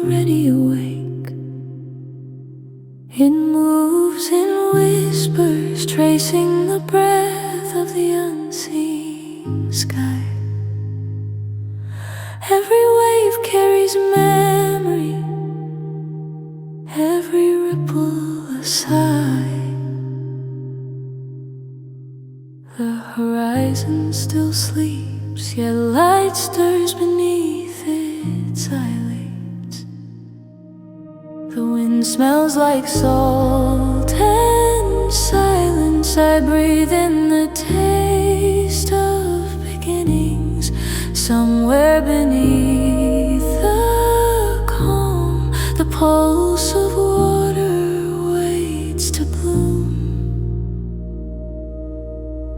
already awake. It moves in whispers, tracing the breath of the unseen sky. Every wave carries memory, every ripple a sigh. The horizon still sleeps, yet light stirs beneath its eyelids. The wind smells like salt and silence. I breathe in the taste of beginnings. Somewhere beneath the calm, the pulse of water waits to bloom.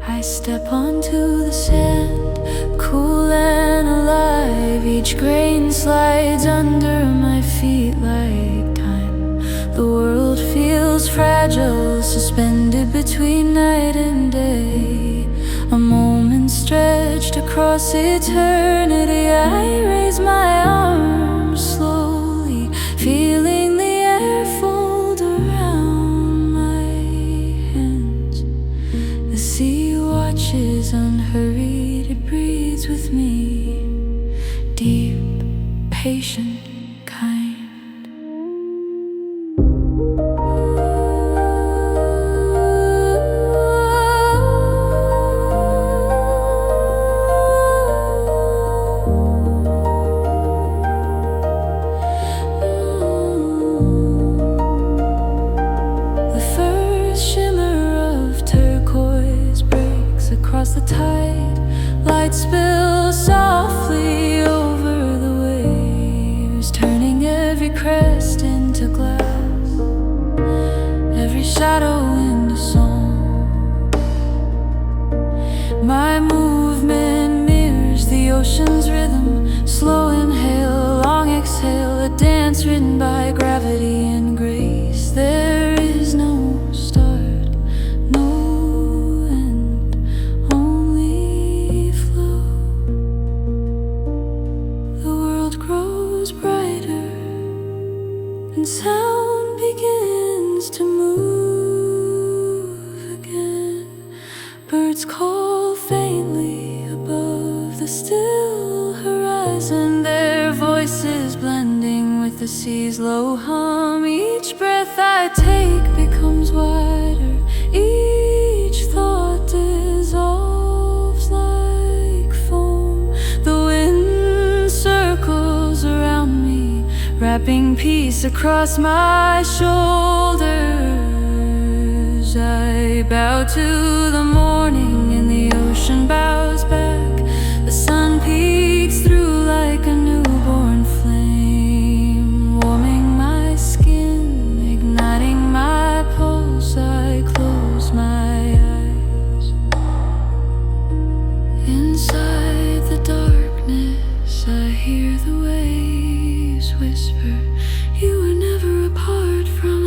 I step onto the sand, cool and alive. Each grain slides under my feet like time. The world feels fragile, suspended between night and day. A moment stretched across eternity. I raise my arms slowly, feeling the air fold around my hands. The sea watches unhurried, it breathes with me, deep, patient, kind. Across the tide, light spills softly over the waves, turning every crest into glass, every shadow into song. My movement mirrors the ocean's rhythm, slow inhale, long exhale, a dance written by gravity and grace. There is no start, no and sound begins to move again. Birds call faintly above the still horizon, their voices blending with the sea's low hum. Each breath I take becomes wider, each thought dissolves like foam. The wind circles around me, wrapping peace across my shoulders. I bow to the morning and the ocean bows back. The sun peeks through like a newborn flame, warming my skin, igniting my pulse. I close my eyes. Inside the darkness I hear the waves whisper, you were never apart from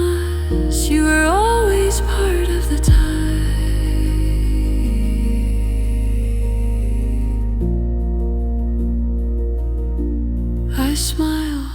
us, you were always part of the tide. I smile,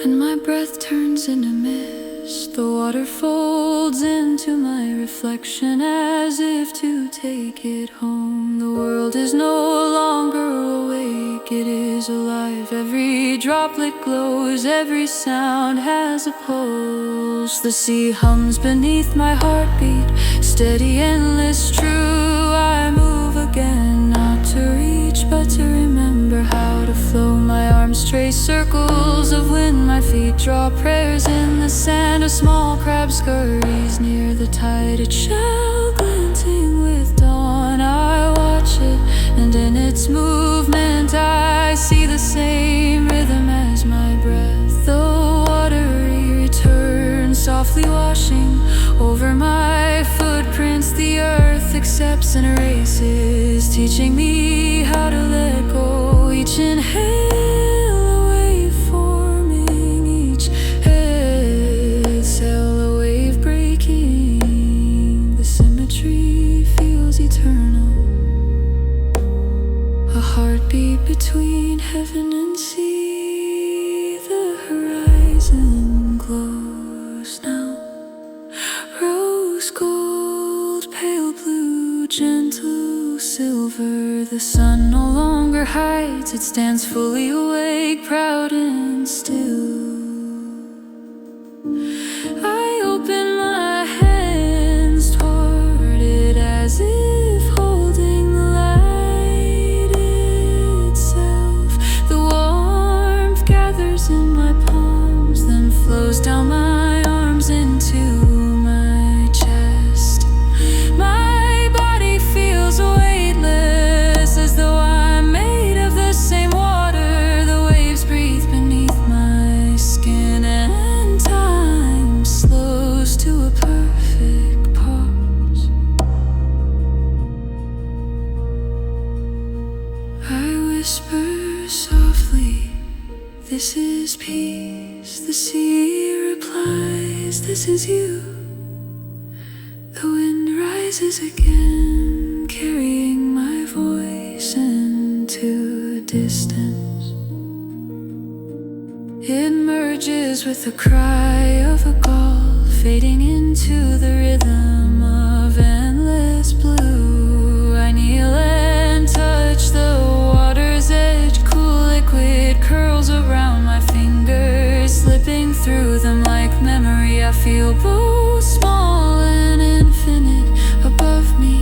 and my breath turns into mist. The water folds into my reflection as if to take it home. The world is no longer awake, it is alive. Every droplet glows, every sound has a pulse. The sea hums beneath my heartbeat, steady, endless, true. I move again, not to reach but to remember how to flow. My arms trace circles of wind, my feet draw prayers in the sand. A small crab scurries near the tide, its shell glinting with dawn. I watch it, and in its movement I see the same rhythm as my breath. The watery return, softly washing over my footprints. The earth accepts and erases, teaching me how to let go. Each inhale a wave forming, each exhale a wave breaking. The symmetry feels eternal, a heartbeat between heaven and sea. The horizon glows now. Rose gold, pale blue, gentle silver. The sun no longer hides, it stands fully awake, proud and still. I open my hands toward it as if holding the light itself. The warmth gathers in my palms, then flows down my arms into my chest. My body feels weightless, as though I'm made of the same water. The waves breathe beneath my skin, and time slows to a perfect pause. I whisper softly, "This is peace." The sea replies, "This is you." The wind rises again, carrying my voice into distance. It merges with the cry of a gull, fading into the rhythm of endless blue. I kneel and touch the water's edge. Cool liquid curls around my fingers, slipping through them like memory. I feel both small and infinite above me.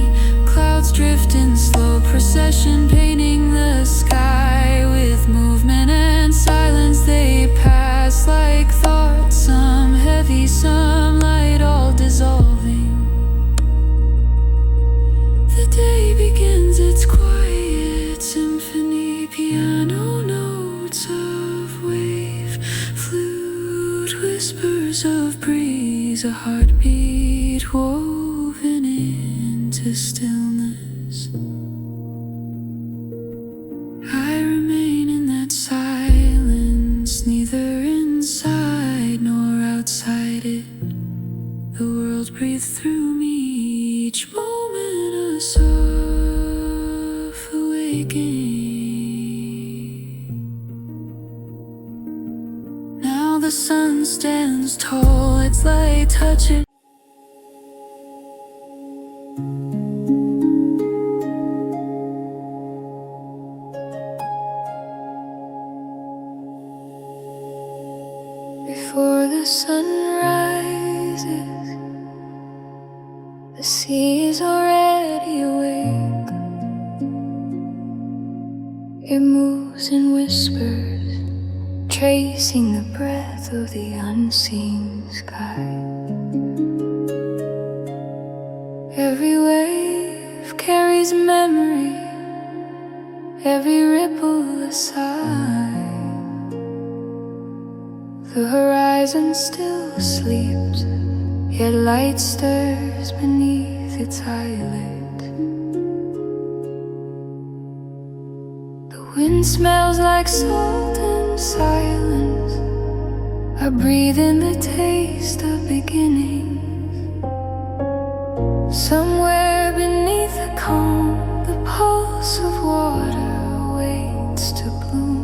Clouds drift in slow procession, painting the sky with movement and silence. They pass like thoughts, some heavy, some light, all dissolving. The day begins its quiet symphony, piano notes of wave, flute whispers of breeze, a heartbeat woven into stillness. I remain in that silence, neither inside nor outside it. The world breathes through me, each moment a soft awakening. Now the sun stands tall, its light touches. Before the sun rises, the sea is already awake. It moves in whispers, tracing the breath of the unseen sky. Every wave carries memory, every ripple a sigh. The horizon still sleeps, yet light stirs beneath its eyelid. The wind smells like salt and silence. I breathe in the taste of beginnings. Somewhere beneath the calm, the pulse of water waits to bloom.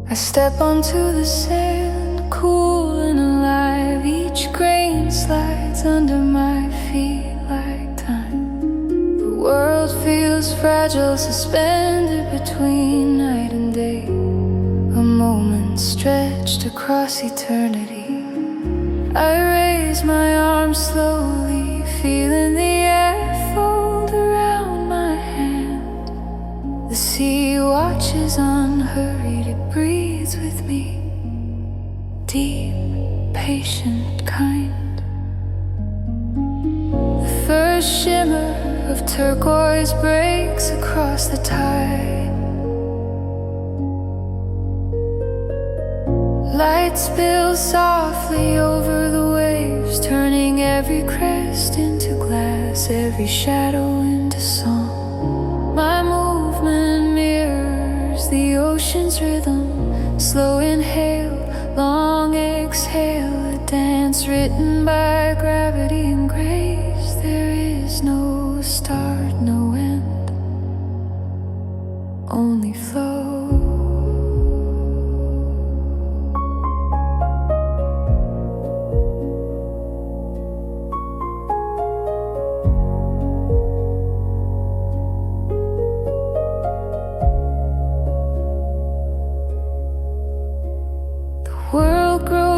I step onto the sand, cool and alive. Each grain slides under my feet like time. The world feels fragile, suspended between night and day. A moment stretched across eternity. I raise my arms slowly, feeling the air fold around my hand. The sea watches unhurried, it breathes with me, deep, patient, kind. The first shimmer of turquoise breaks across the tide. Light spills softly over the waves, turning every crest into glass, every shadow into song. My movement mirrors the ocean's rhythm. Slow inhale, long exhale, a dance written by gravity and grace. There is no start, no end, only flow.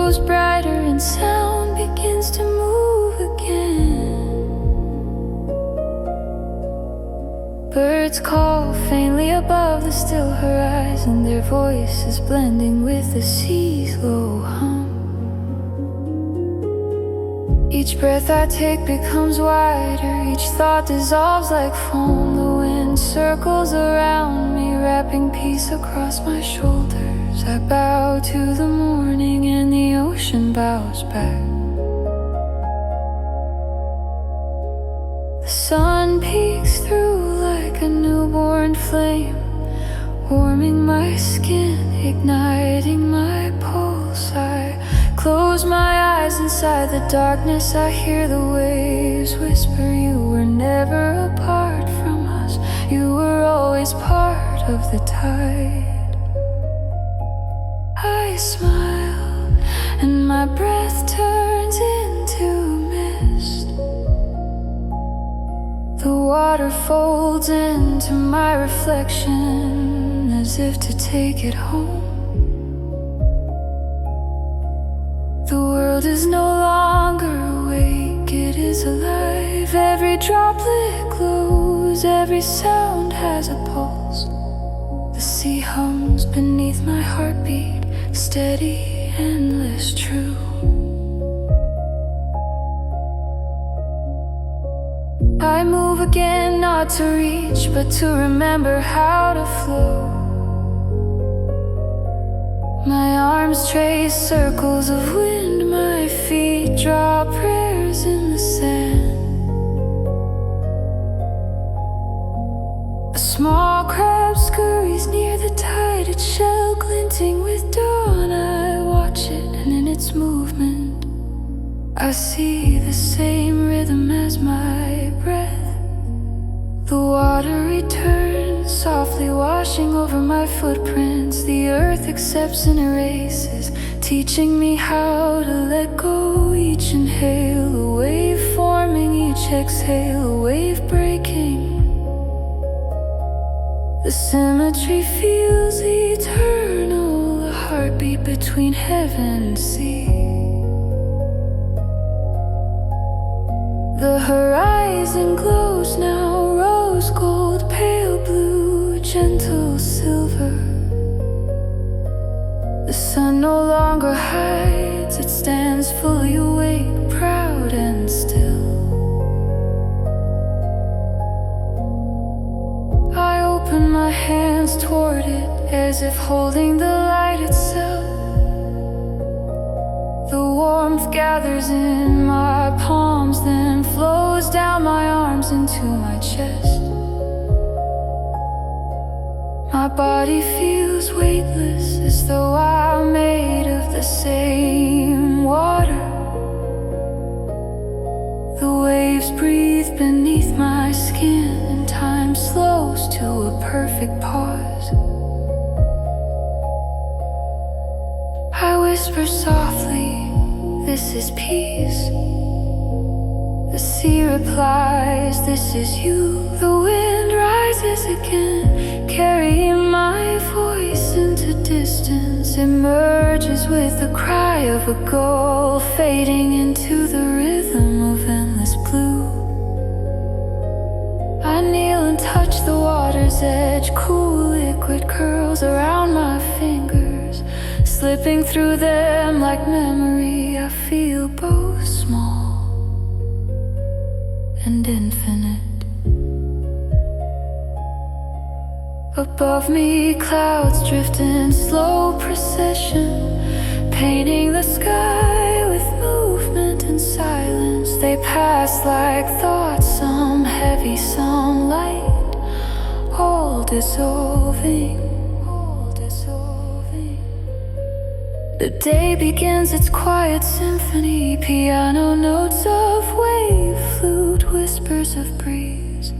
grows brighter and sound begins to move again. Birds call faintly above the still horizon, their voices blending with the sea's low hum. Each breath I take becomes wider, each thought dissolves like foam. The wind circles around me, wrapping peace across my shoulders. I bow to the morning and the ocean bows back. The sun peeks through like a newborn flame, warming my skin, igniting my pulse. I close my eyes inside the darkness. I hear the waves whisper, you were never apart from us. You were always part of the tide. I smile and my breath turns into mist. The water folds into my reflection as if to take it home. The world is no longer awake, it is alive. Every droplet glows, every sound has a pulse. The sea hums beneath my heartbeat, steady, endless, true. I move again, not to reach, but to remember how to flow. My arms trace circles of wind, my feet draw prayers in the sand. A small crab scurries near the tide, its shell glinting with dawn. I watch it, and in its movement I see the same rhythm as my breath. The water returns, softly washing over my footprints. The earth accepts and erases, teaching me how to let go. Each inhale, a wave forming, each exhale, a wave breaking. The symmetry feels eternal, a heartbeat between heaven and sea. The horizon glows now, rose gold, pale blue, gentle silver. The sun no longer hides, it stands fully awake, proud and still. I open my hands toward it, as if holding the light itself. The warmth gathers in my palms, then flows down my arms into my chest. My body feels weightless, as though I'm made of the same water. The waves breathe beneath my skin, and time slows to a perfect pause. I whisper softly, this is peace. The sea replies, this is you. The wind rises again, carrying my voice into distance. It merges with the cry of a gull, fading into the rhythm of endless blue. I kneel and touch the water's edge, cool liquid curls around my fingers. Slipping through them like memory, I feel both small and infinite. Above me, clouds drift in slow procession, painting the sky with movement and silence. They pass like thoughts, some heavy, some light, all dissolving. The day begins its quiet symphony, piano notes of wave, flute whispers of breeze.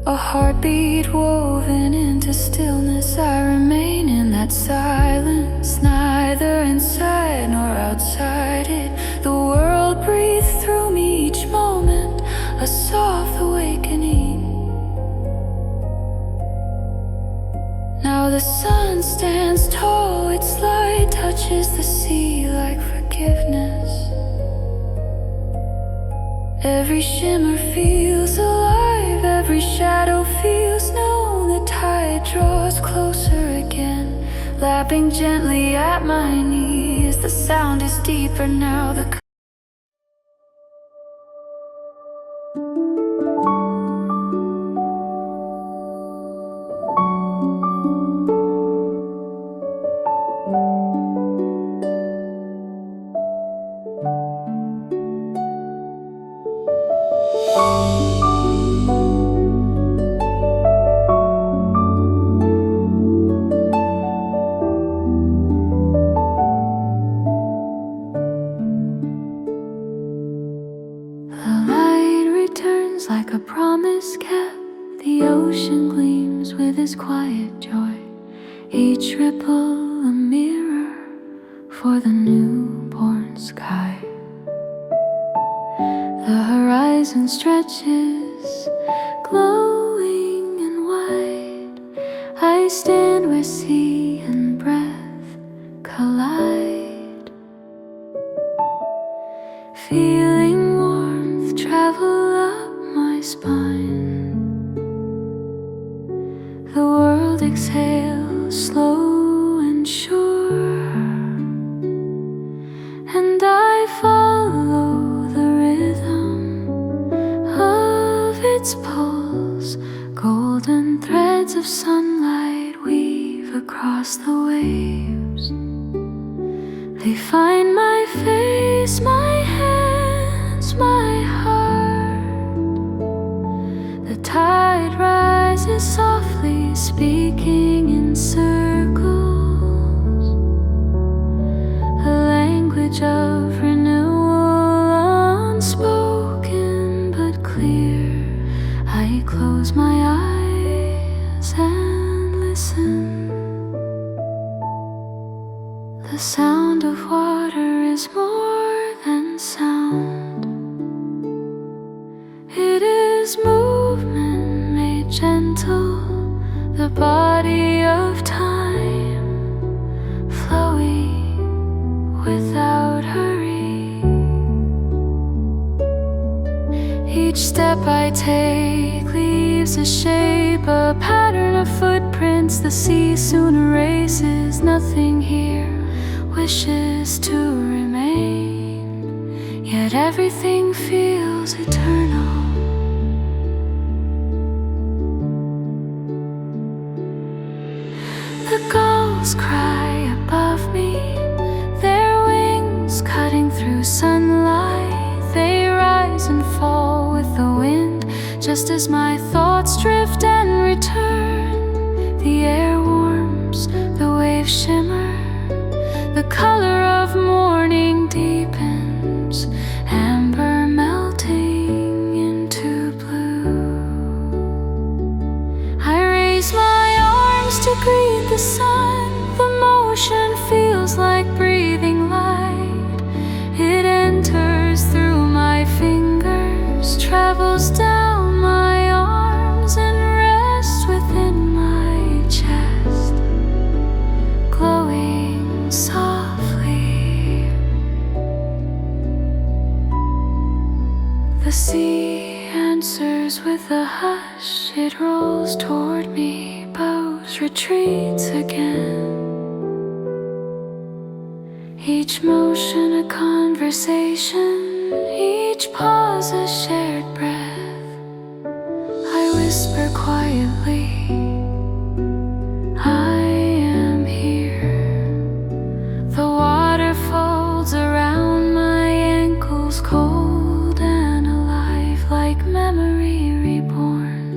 A heartbeat woven into stillness, I remain in that silence, neither inside nor outside it. The world breathes through me each moment, a soft awakening. Now the sun stands tall, its light touches the sea forgiveness. Every shimmer feels alive, every shadow feels known. The tide draws closer again, lapping gently at my knees. The sound is deeper now. Like a promise kept, the ocean gleams with its quiet joy. Each ripple a mirror for the newborn sky. The horizon stretches, glowing and wide. I stand where sea and breath collide, feeling warmth travel up my spine. The world exhales slow and sure, and I follow the rhythm of its pulse. Golden threads of sunlight weave across the waves. They find my face, my hands, my heart. The tide rises softly, speaking in circles, a language of renewal, unspoken but clear. I close my eyes and listen. The sound of water is more than sound. It is movement made gentle, the body of time flowing without hurry. Each step I take leaves a shape, a pattern of footprints. The sea soon erases. Nothing here wishes to remain, yet everything feels eternal. The gulls cry above me, their wings cutting through sunlight. They rise and fall with the wind, just as my thoughts drift and return. The air warms, the waves shimmer, the color of morning deepens, amber melting into blue. I raise my arms to greet the sun. The motion feels like breathing light. It enters through my fingers, travels down my arms, and rests within my chest, glowing softly. The sea answers with a hush. It rolls toward me, bows, retreats again. Each motion a conversation, each pause a shared breath. I whisper quietly, I am here. The water folds around my ankles, cold and alive, like memory reborn.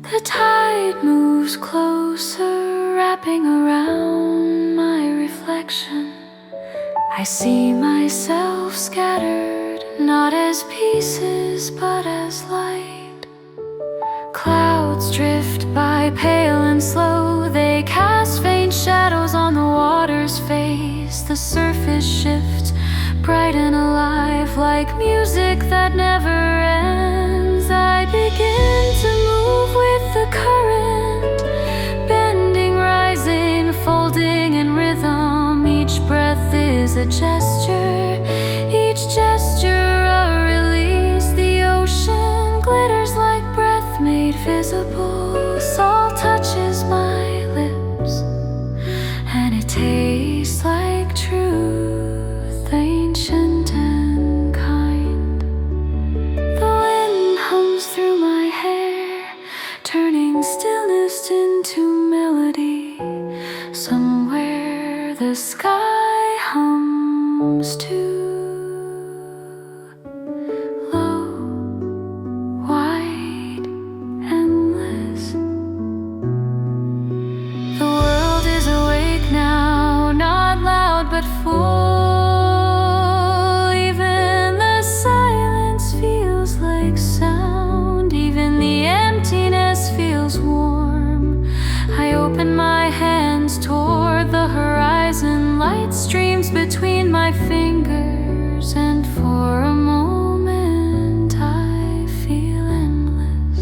The tide moves closer, wrapping around my reflection. I see myself scattered, not as pieces, but as light. Clouds drift by, pale and slow. They cast faint shadows on the water's face. The surface shifts, bright and alive, like music that never ends. I begin to move with the current, bending, rising, folding in rhythm. Each breath a gesture, each gesture a release. The ocean glitters like breath made visible. Salt touches my lips, and it tastes like truth, ancient and kind. The wind hums through my hair, turning stillness into melody. Somewhere the sky hums too. Low, wide, endless. The world is awake now, not loud but full. Even the silence feels like sound. Even the emptiness feels warm. I open my hands toward the horizon. Light streams between my fingers, and for a moment I feel endless.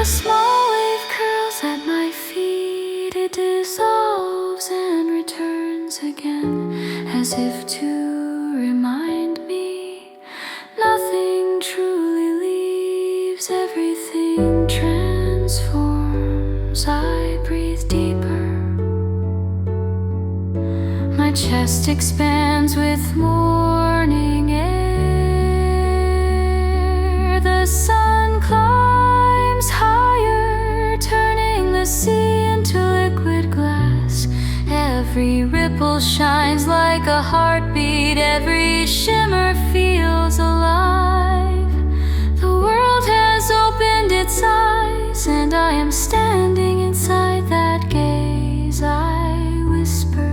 A small wave curls at my feet. It dissolves and returns again, as if to remind me nothing truly leaves. Everything transforms. I breathe deeper. My chest expands with morning air. The sun climbs higher, turning the sea into liquid glass. Every ripple shines like a heartbeat. Every shimmer feels alive. The world has opened its eyes, and I am standing inside that gaze. I whisper,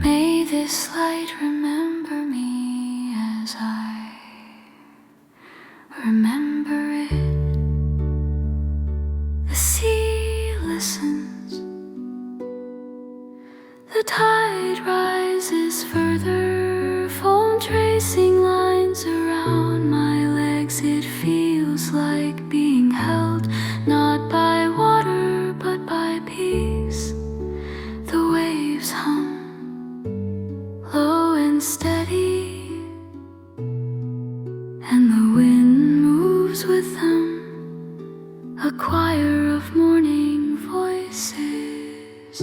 may this light remember me as I remember it. The sea listens. The tide rises further, foam tracing lines around my legs. It feels like being held, not by water, but by peace. The waves hum, low and steady, and the wind moves with them, a choir of morning voices.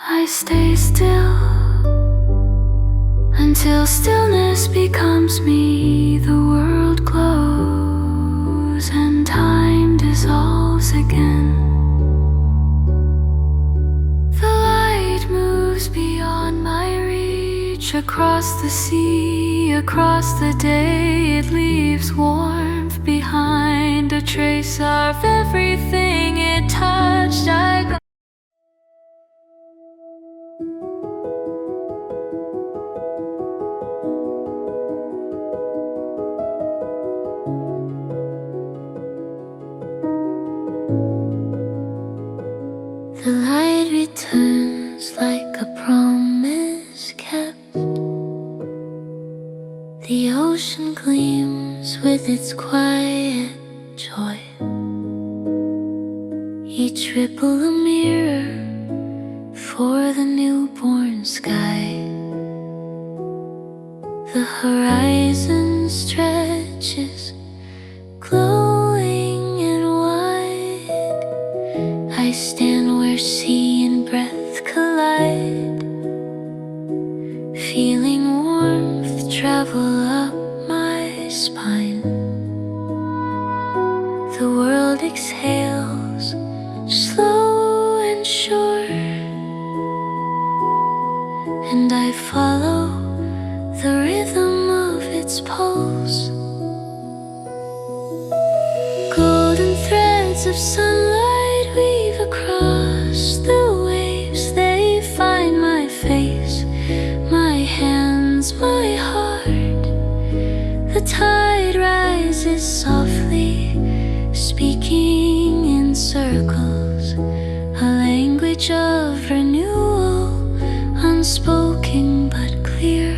I stay still until stillness becomes me. The world glows and time dissolves again. The light moves beyond my reach, across the sea, across the day. It leaves warmth behind, a trace of everything it touched. The light returns like a promise kept. The ocean gleams with its quiet joy. Each ripple a mirror for the newborn sky. The horizon stretches, glowing and wide. I stand where sea and breath collide, feeling warmth travel up my spine. The world exhales, slow and sure, and I follow the rhythm of its pulse. Golden threads of sunlight weave across the waves. They find my face, my hands, my heart. The tide rises softly, speaking in circles, a language of renewal, unspoken but clear.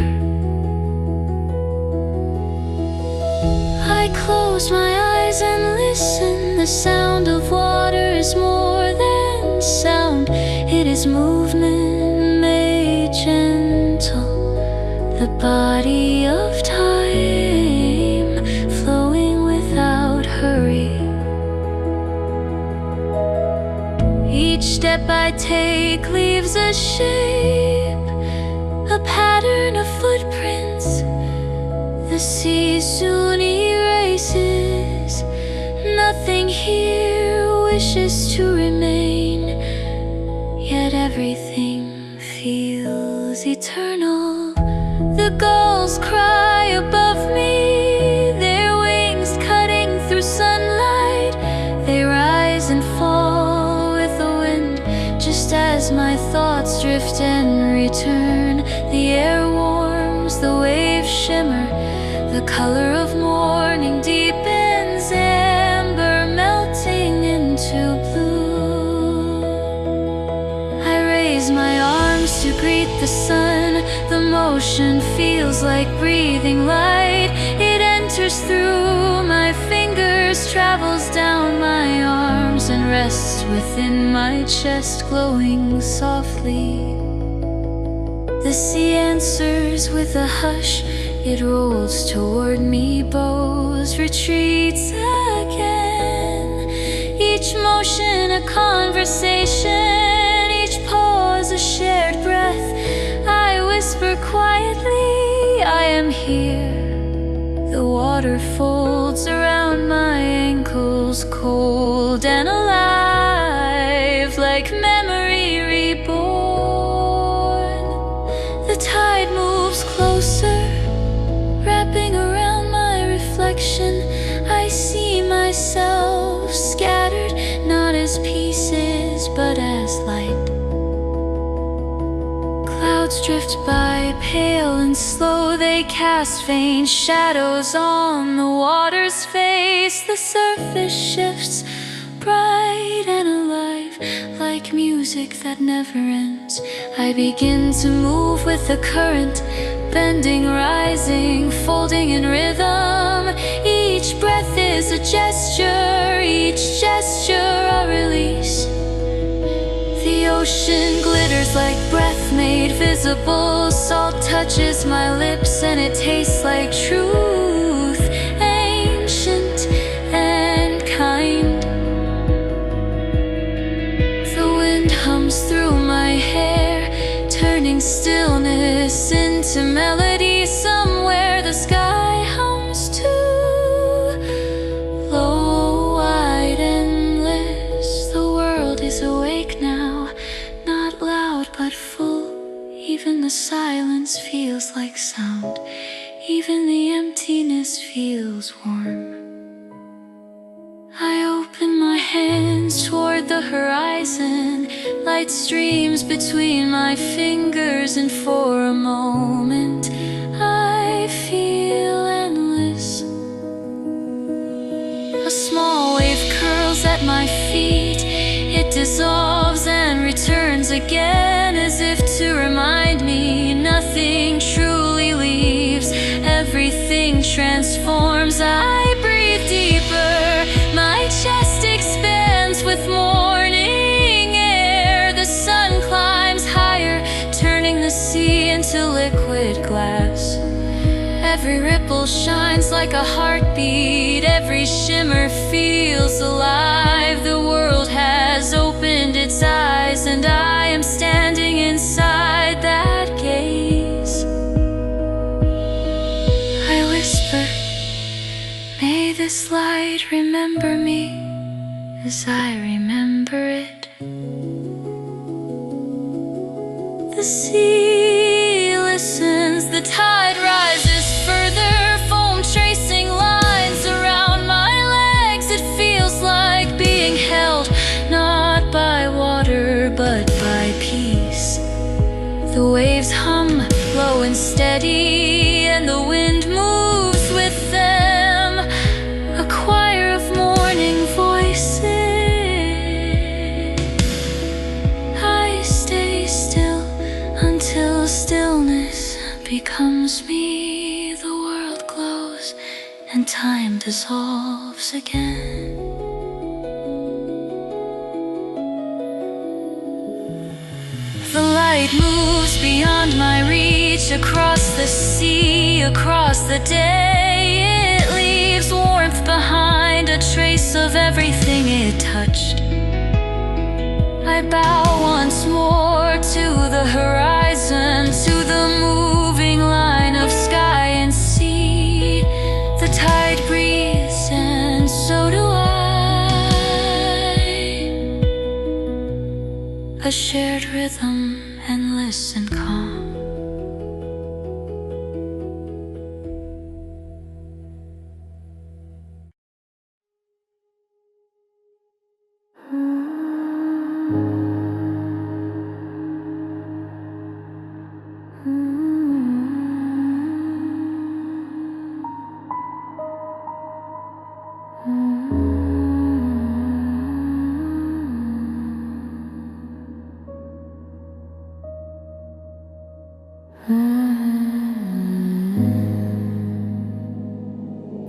I close my eyes and listen. The sound of water is more than sound. It is movement made gentle, the body of time flowing without hurry. Each step I take leaves a shape, a pattern of footprints the sea soon erases. Nothing here wishes to remain, yet everything feels eternal. The gulls cry above me, their wings cutting through sunlight. They rise and fall with the wind, just as my thoughts drift and return. The air warms, the waves shimmer, the color of morning deepens, amber melting into blue. I raise my arms to greet the sun. The motion feels like breathing light. It enters through my fingers, travels down my arms, and rests within my chest, glowing softly. The sea answers with a hush. It rolls toward me, bows, retreats again. Each motion a conversation, each pause a shared breath. I whisper quietly, I am here. The water folds around my ankles, cold and alive, like memory reborn. The tide moves closer, wrapping around my reflection. I see myself scattered, not as pieces, but as light. Clouds drift by, pale and slow. They cast faint shadows on the water's face. The surface shifts, bright and alive, like music that never ends. I begin to move with the current, bending, rising, folding in rhythm. Each breath is a gesture, each gesture a release. The ocean glitters like breath made visible. Salt touches my lips and it tastes like truth, ancient and kind. The wind hums through my hair, turning stillness into melody. Somewhere the sky hums too, low, wide, endless. The world is awake now, not loud but full. Even the silence feels like sound, even the emptiness feels warm. I open my hands toward the horizon. Light streams between my fingers, and for a moment I feel endless. A small wave curls at my feet. It dissolves and returns again, as if to remind me nothing truly leaves. Everything transforms. I breathe deeper. My chest expands with morning air. The sun climbs higher, turning the sea into liquid glass. Every ripple shines like a heartbeat. Every shimmer feels alive. The world has opened its eyes, and I am standing inside that gaze. I whisper, may this light remember me as I remember it. The sea listens, the tide rises further, foam tracing lines around my legs. It feels like being held, not by water, but by peace. The waves hum, low and steady, and the wind moves with them. A choir of morning voices. I stay still until stillness becomes me. The world glows and time dissolves again. tide moves beyond my reach, across the sea, across the day. It leaves warmth behind, a trace of everything it touched. I bow once more to the horizon, to the moving line of sky and sea. The tide breathes and so do I. A shared rhythm, endless and calm.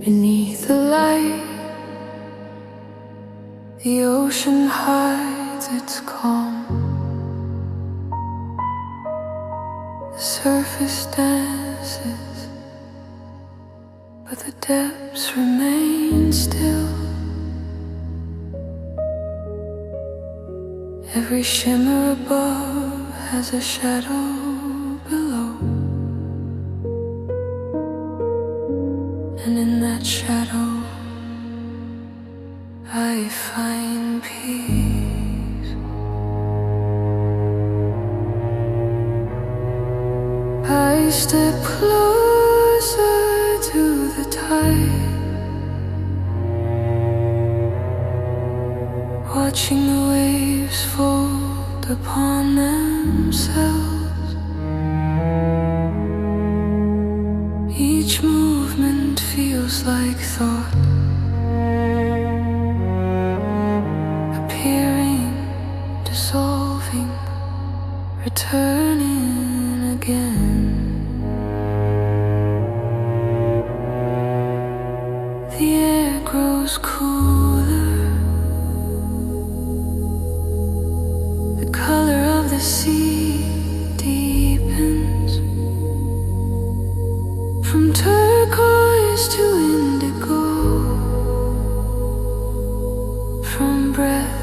Beneath the light, the ocean hides its calm. The surface dances, but the depths remain still. Every shimmer above has a shadow below, and in that shadow I find peace. I step closer to the tide, watching the waves fold upon themselves. Each movement feels like thought, appearing, dissolving, returning again. The air grows cooler, the color of the sea deepens, from turquoise to indigo, from breath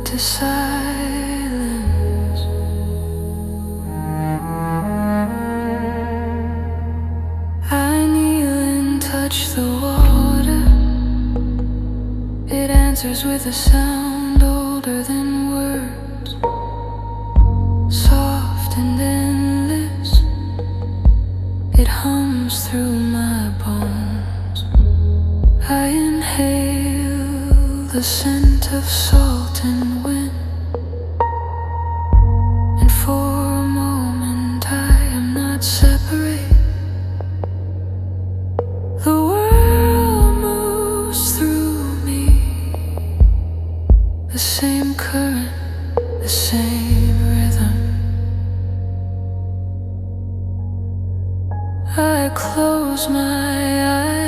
to silence. I kneel and touch the water. It answers with a sound older than words, soft and endless. It hums through my bones. I inhale the scent of salt and wind, and for a moment I am not separate. The world moves through me, the same current, the same rhythm. I close my eyes,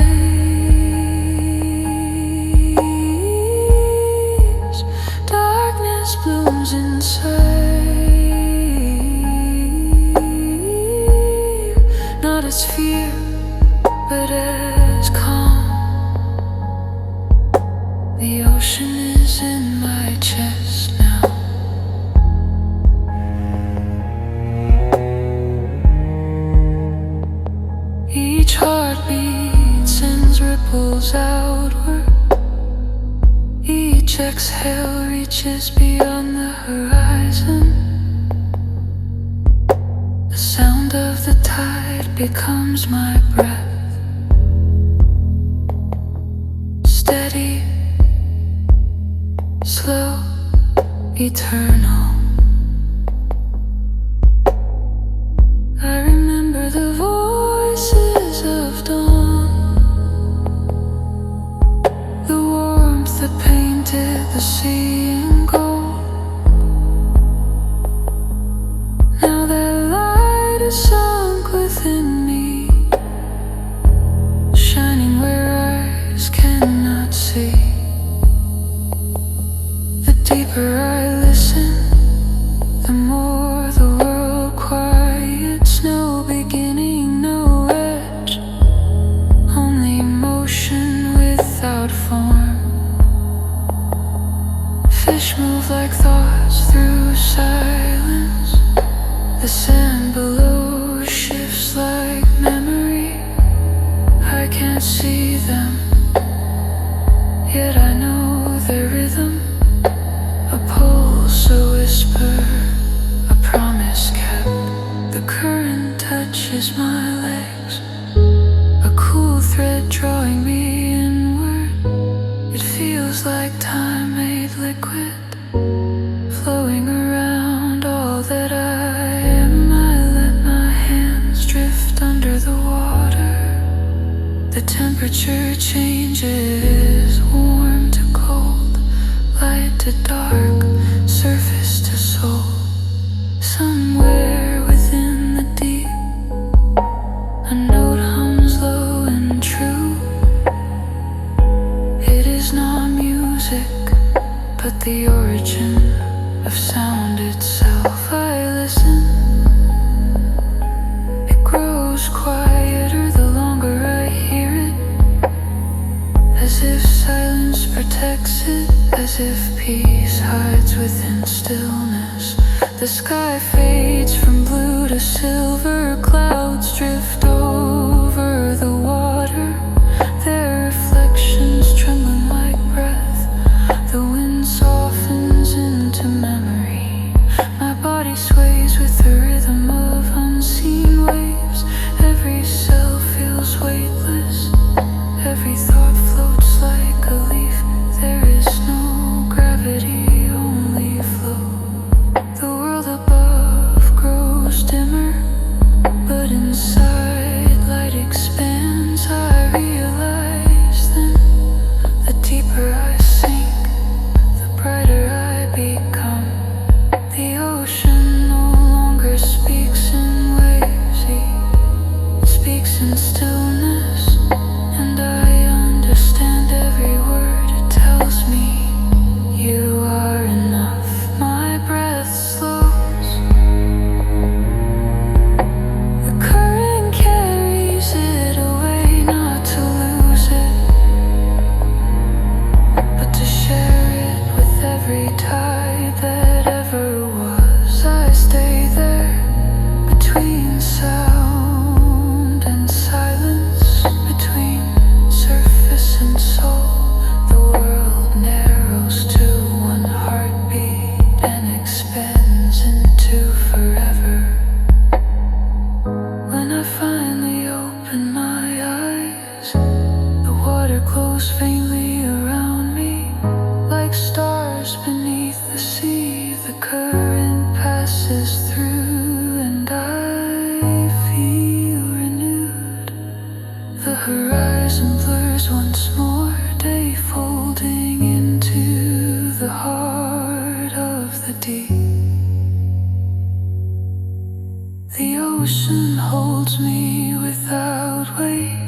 darkness blooms inside, not as fear, but as calm. The ocean is in my chest now. Each heartbeat sends ripples outward. Each exhale reaches beyond the horizon. The sound of the tide becomes my breath, steady, slow, eternal. I remember the voices of dawn, the warmth that painted the sea in gold. Now that light is sunk within me, shining where eyes cannot see. The deeper I listen, the more the see them, yet I know their rhythm. A pulse, a whisper, a promise kept. The current touches my legs, a cool thread drawing me inward. It feels like time made liquid, flowing around all that I am. I let my hands drift under the water. The temperature changes, warm to cold, light to dark, surface to soul. Somewhere within the deep, a note hums low and true. It is not music, but the origin of sound itself. I listen, it grows quieter the longer I hear it, as if silence protects it, as if peace hides within stillness. The sky fades from blue to silver, clouds drift over the water, their reflections trembling like breath. The wind softens into memory, my body sways with the rhythm of unseen waves. Every cell feels weightless, every thought floats like a leaf. There is no gravity, only flow. The world above grows dimmer, but inside light expands. I realize then, the deeper I sink, the brighter I become. The ocean no longer speaks in waves, it speaks in stillness, and I understand every word it tells me. You are enough. My breath slows, the current carries it away, not to lose it, but to share it with every tide that ever was. I stay there, between sound and silence, between surface and soul. The world narrows to one heartbeat and expands into forever. When I finally open my eyes, the water glows faintly around me, like stars beneath the sea. The current passes through and I feel renewed. The horizon blurs once more, day folding into the heart of the deep. The ocean holds me without weight.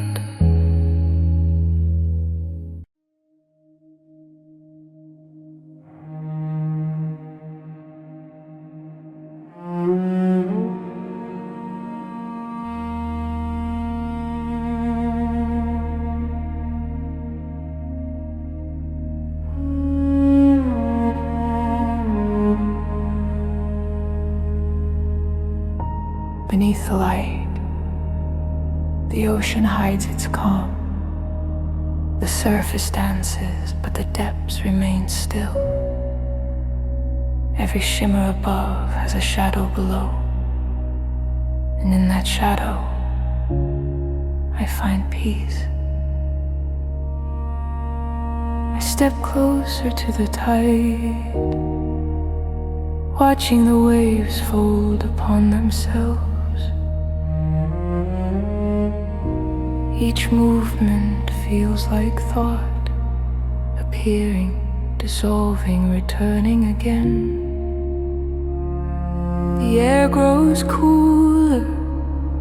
Beneath the light, the ocean hides its calm. The surface dances, but the depths remain still. Every shimmer above has a shadow below, and in that shadow, I find peace. I step closer to the tide, watching the waves fold upon themselves. Each movement feels like thought, appearing, dissolving, returning again. The air grows cooler,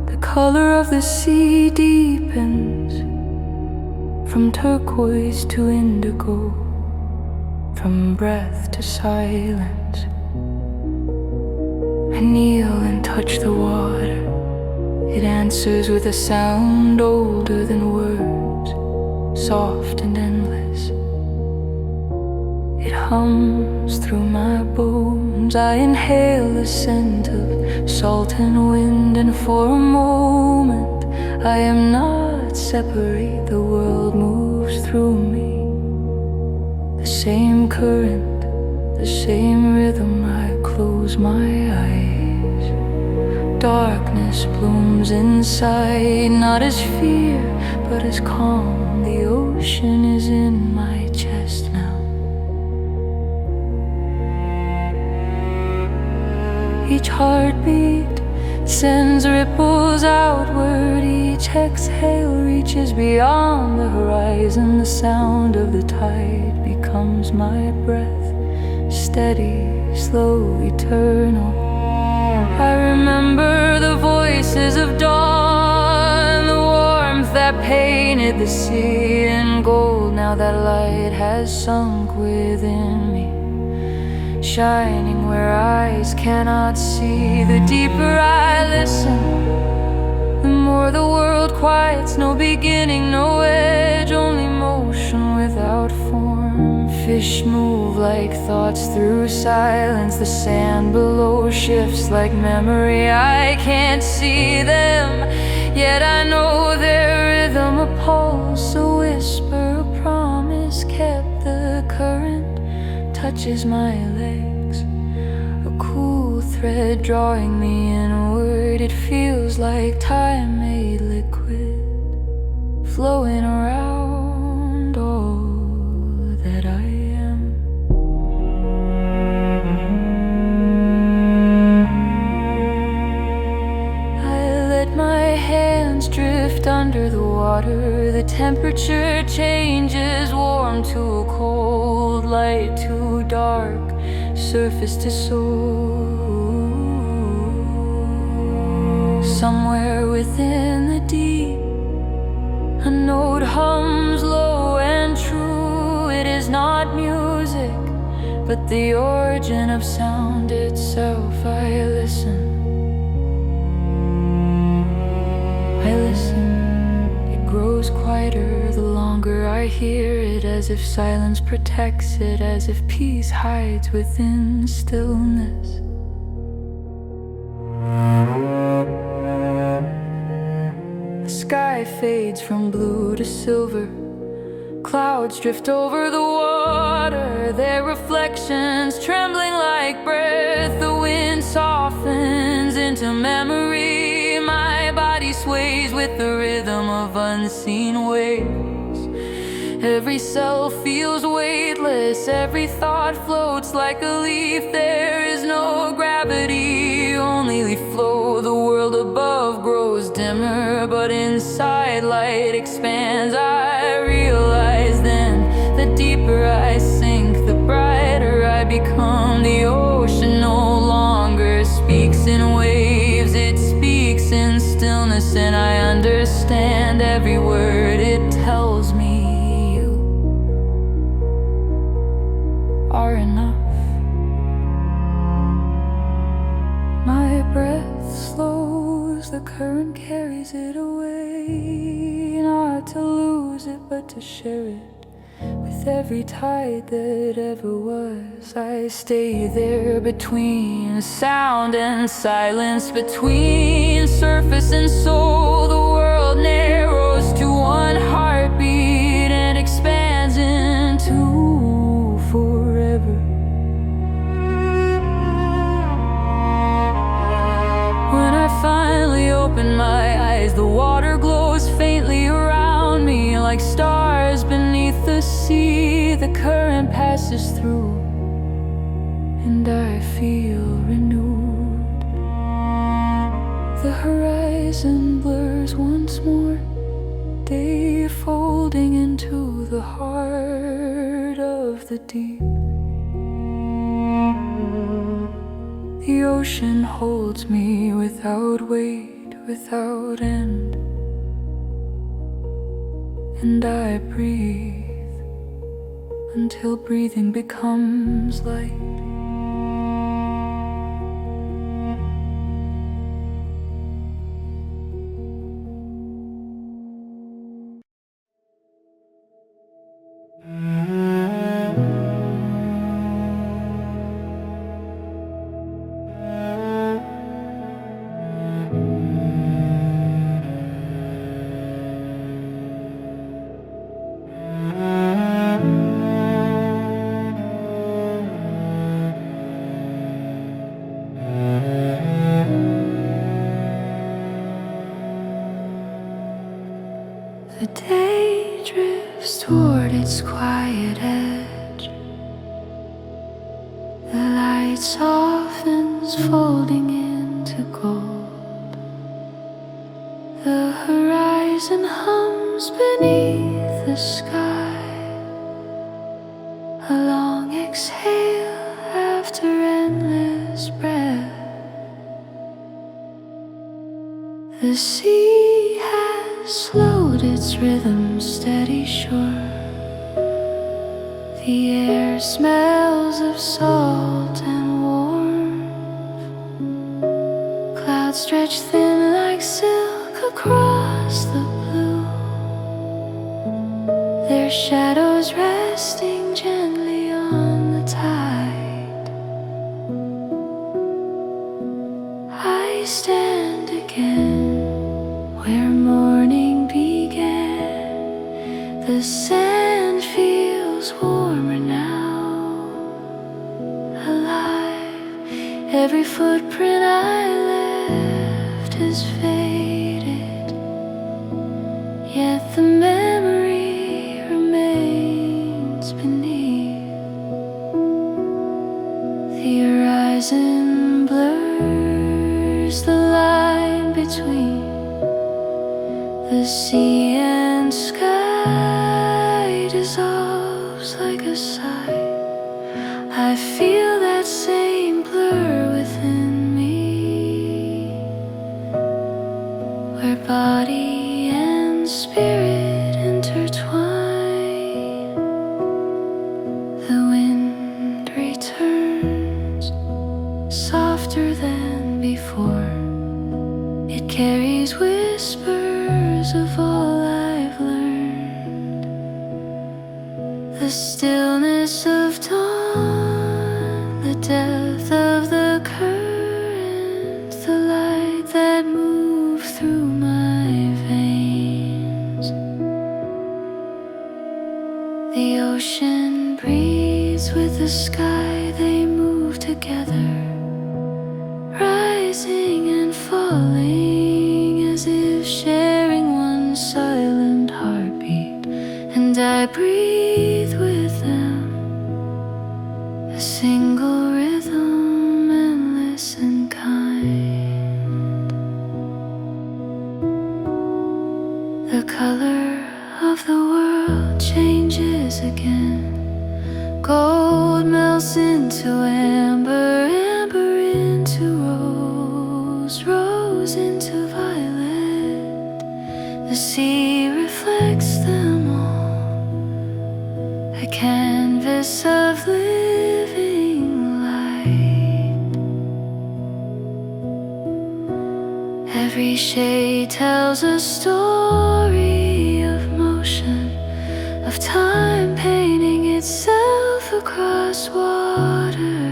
the color of the sea deepens, from turquoise to indigo, from breath to silence. I kneel and touch the water. It answers with a sound older than words, soft and endless. It hums through my bones. I inhale the scent of salt and wind, and for a moment I am not cannot separate. The world moves through me. The same current, the same rhythm. I close my eyes. Darkness blooms inside, not as fear, but as calm. The ocean is in my chest now. Each heartbeat sends ripples outward. Each exhale reaches beyond the horizon. The sound of the tide becomes my breath, steady, slow, eternal. I remember the voices of dawn, the warmth that painted the sea in gold. Now that light has sunk within me, shining where eyes cannot see. The deeper I listen, the more the world quiets. No beginning, no edge, only motion without form. Fish move like thoughts through silence. The sand below shifts like memory. I can't see them, yet I know their rhythm. A pulse, a whisper, a promise kept. The current touches my legs, a cool thread drawing me inward. It feels like time made liquid, flowing around all that I am. I let my hands drift under the water. The temperature changes, warm to a cold, light to dark, surface to soul. Somewhere within the deep, a note hums low and true. It is not music, but the origin of sound itself. I listen, it grows quieter the longer I hear it, as if silence protects it, as if peace hides within stillness. The sky fades from blue to silver. Clouds drift over the water, their reflections trembling like breath. The wind softens into memory. My body sways with the rhythm of unseen waves. Every cell feels weightless, every thought floats like a leaf. There is no gravity, only flow. The world above grows dimmer, but inside light expands. I realize then, the deeper I sink, the brighter I become. The ocean no longer speaks in waves, it speaks in stillness, and I understand every word it tells me. You are enough. My breath slows, the current carries it away. Not to lose it, but to share it with every tide that ever was. I stay there between sound and silence, between surface and soul. The world narrows to one heartbeat and expands into forever. When I finally open my eyes, the water glows faintly around me like stars beneath the sea. The current passes through and I feel renewed. The horizon blurs once more, day folding into the heart of the deep. The ocean holds me without weight, without end, and I breathe until breathing becomes light. steps toward its quiet edge. The light softens, folding into gold. The horizon hums beneath the sky, a long exhale after endless breath. The sea has slowed its rhythm steady sure. The air smells of salt and warmth. Clouds stretch thin like silk across the blue, their shadows resting gently on the tide. I stand again where morning began. The sand feels warmer now, alive. Every footprint I left has faded, yet the memory remains beneath. The horizon blurs the line between the sea and sky, dissolves like a sigh. I feel that same blur within me, where body and spirit intertwine. The wind returns, softer than before. It carries whispers of all I've learned. The stillness of dawn, the depth of the current, the light that moves through my veins. The ocean breathes with the sky, they move together, rising and falling as if sharing one silent heartbeat. And I breathe with them, a single rhythm, endless and kind. The color of the world changes again. Gold melts into amber, amber into rose, rose into violet. The sea reflects them all, a canvas of living light. Every shade tells a story of motion, of time painting itself across water.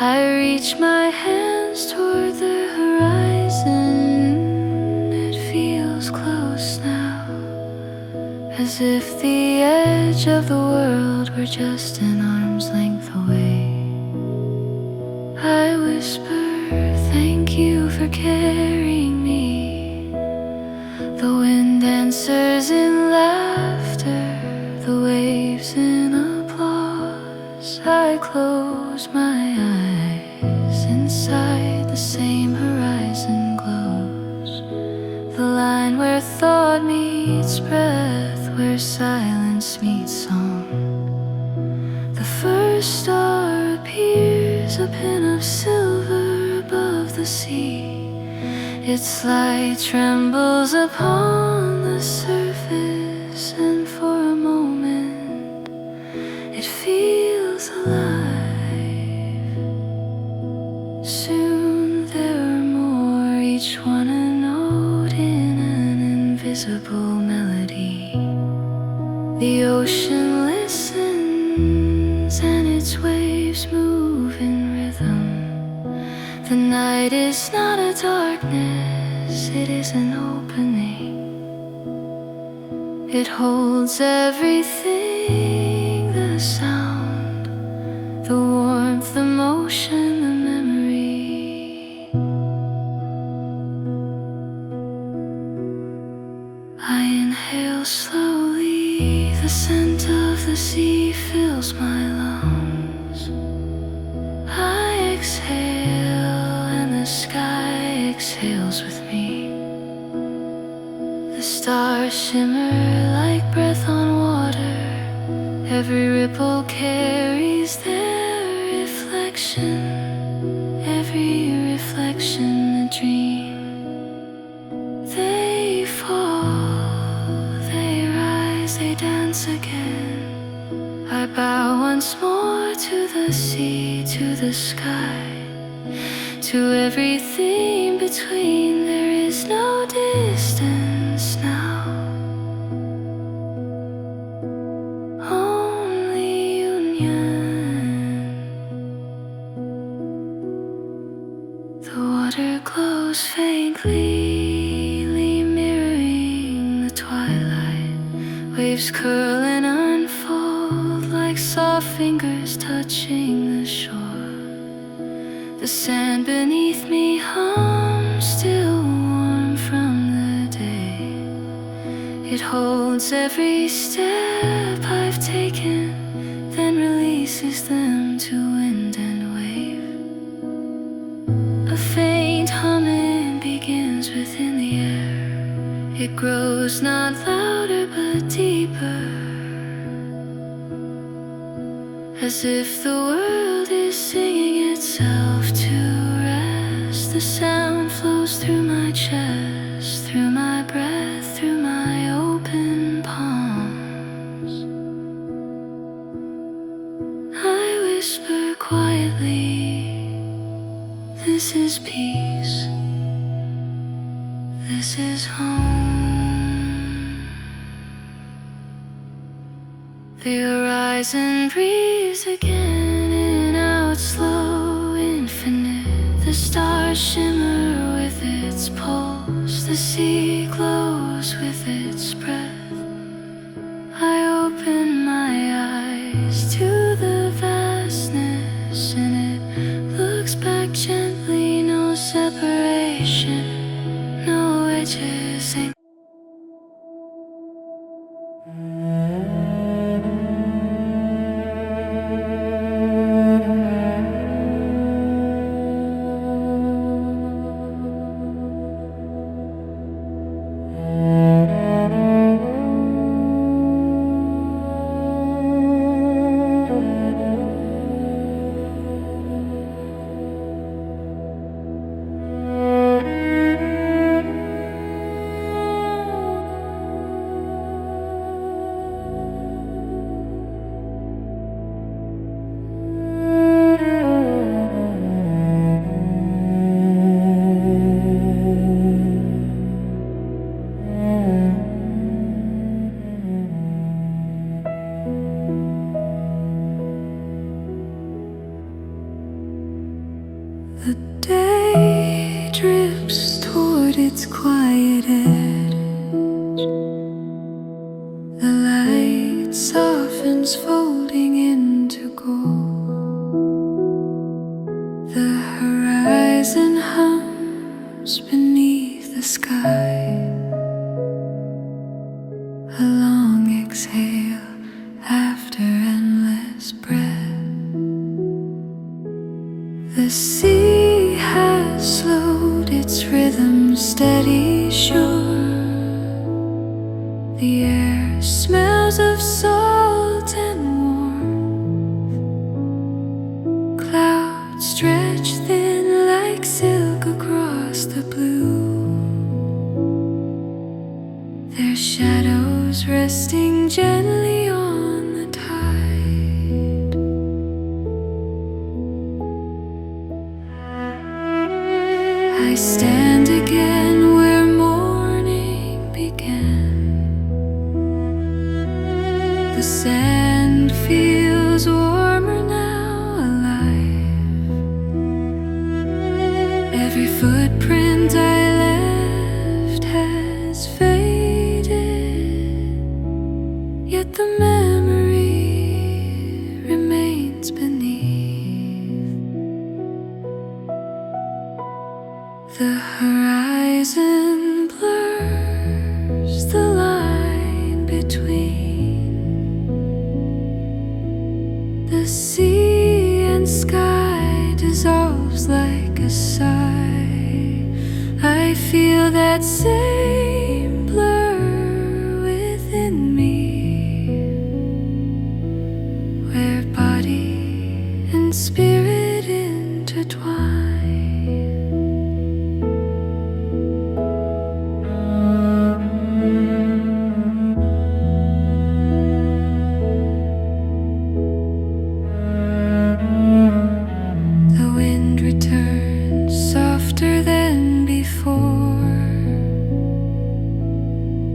I reach my hands toward the horizon. It feels close now, as if the edge of the world were just an arm's length away. I whisper, thank you for carrying me. The wind answers in laughter, the waves in applause. I close my eyes, inside the same horizon glows. The line where thought meets breath, where silence meets song. The first star appears, a pin of silver above the sea. Its light trembles upon the surface, and for a moment it feels alive. Soon there are more, each one a note in an invisible melody. The ocean listens, and its waves move in rhythm. The night is not a darkness, it is an opening. It holds everything, the sound, the warmth, the motion, the memory. I inhale slowly, the scent of the sea fills my lungs. I exhale and the sky exhales with me. The stars shimmer like breath on water. Every ripple carries their reflection. Every reflection a dream. They fall, they rise, they dance again. I bow once more to the sea, to the sky, to everything between. There is no distance now, only union. The water glows faintly, mirroring the twilight. Waves curl and unfold like soft fingers touching the shore. The sand beneath me hums, still warm from the day. It holds every step I've taken, then releases them to wind and wave. A faint humming begins within the air. It grows not louder but deeper, as if the world is singing itself to rest. The sound flows through my chest, through my breath, through my open palms. I whisper quietly, this is peace, this is home. The horizon breathes again, in, out, slow, infinite. The stars shimmer with its pulse, the sea glows with its breath. I open my eyes to the vastness, and it looks back gently. No separation, no edges. The day drips toward its quiet edge. The light softens, folding into gold. The horizon hums beneath the sky. A long exhale after endless breath. The sea has slowed its rhythm, steady, sure. The air smells of salt and warmth. Clouds stretch thin like silk across the blue. Their shadows resting gently on the tide. I stand again where morning began. The sand feels warmer now, alive. Every footprint I left has faded, yet the memory remains beneath. The horizon blurs the line.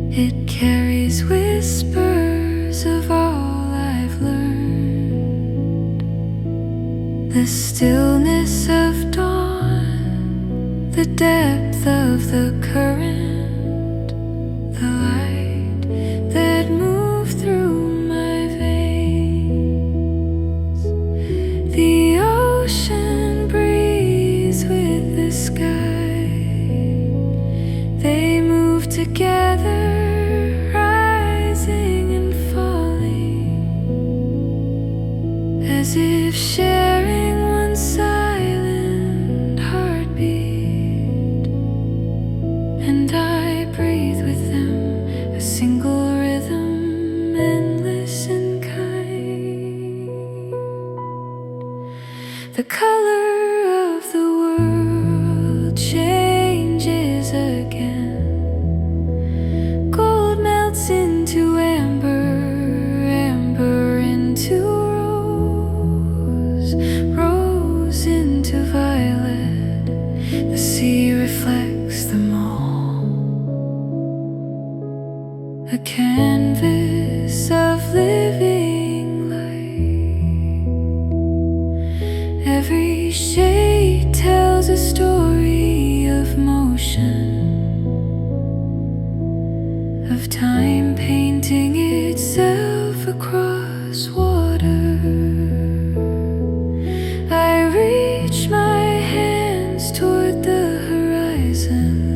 It carries whispers of all I've learned. The stillness of dawn, the depth of the current, the light that moved through my veins. The ocean breathes with the sky. They move together, as if sharing one silent heartbeat, and I breathe with them, a single rhythm, endless and kind. The color of the world changes again. Gold melts into amber, amber into rose into violet. The sea reflects them all. A canvas of living light. Every shade tells a story of motion, of time painting itself across water. Reach my hands toward the horizon.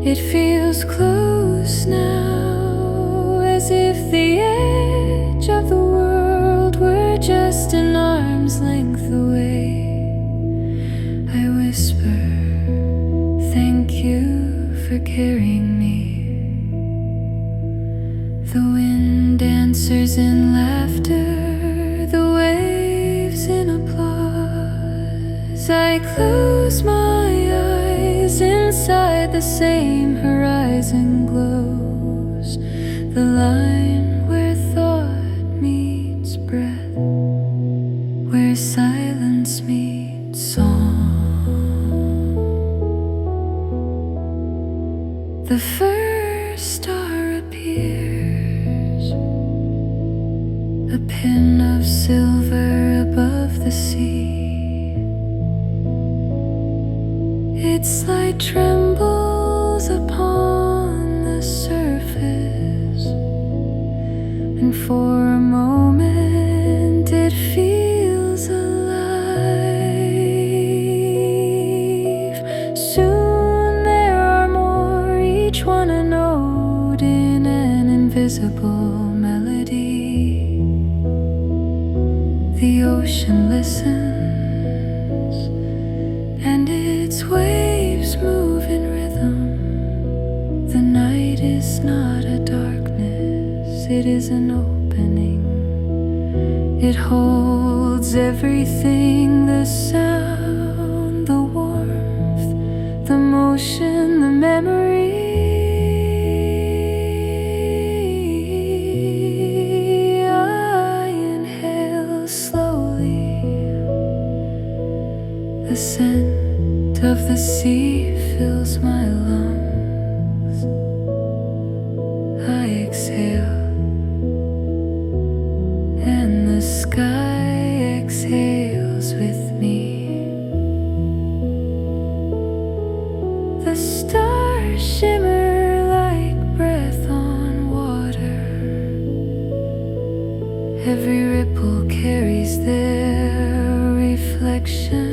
It feels close now, as if the edge of the world were just an arm's length away. I whisper, thank you for carrying me. The wind answers in laughter, the waves in applause. I close my eyes, inside the same horizon glows, the line where thought meets breath, where silence meets song. The first star appears, a pin of silver above the sea. Its light trembles upon the surface, and for a moment it feels alive. Soon there are more, each one a note in an invisible melody. The ocean listens, and its waves move in rhythm. The night is not a darkness, it is an opening. It holds everything, the sound, the warmth, the motion, the memory. I inhale slowly, the scent of the sea fills my lungs. I exhale, and the sky exhales with me. The stars shimmer like breath on water. Every ripple carries their reflection.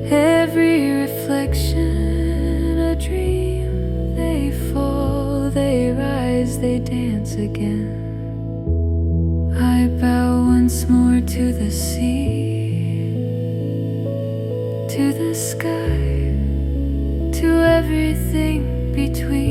Every reflection a dream. They fall, they rise, they dance again. I bow once more to the sea, to the sky, to everything between.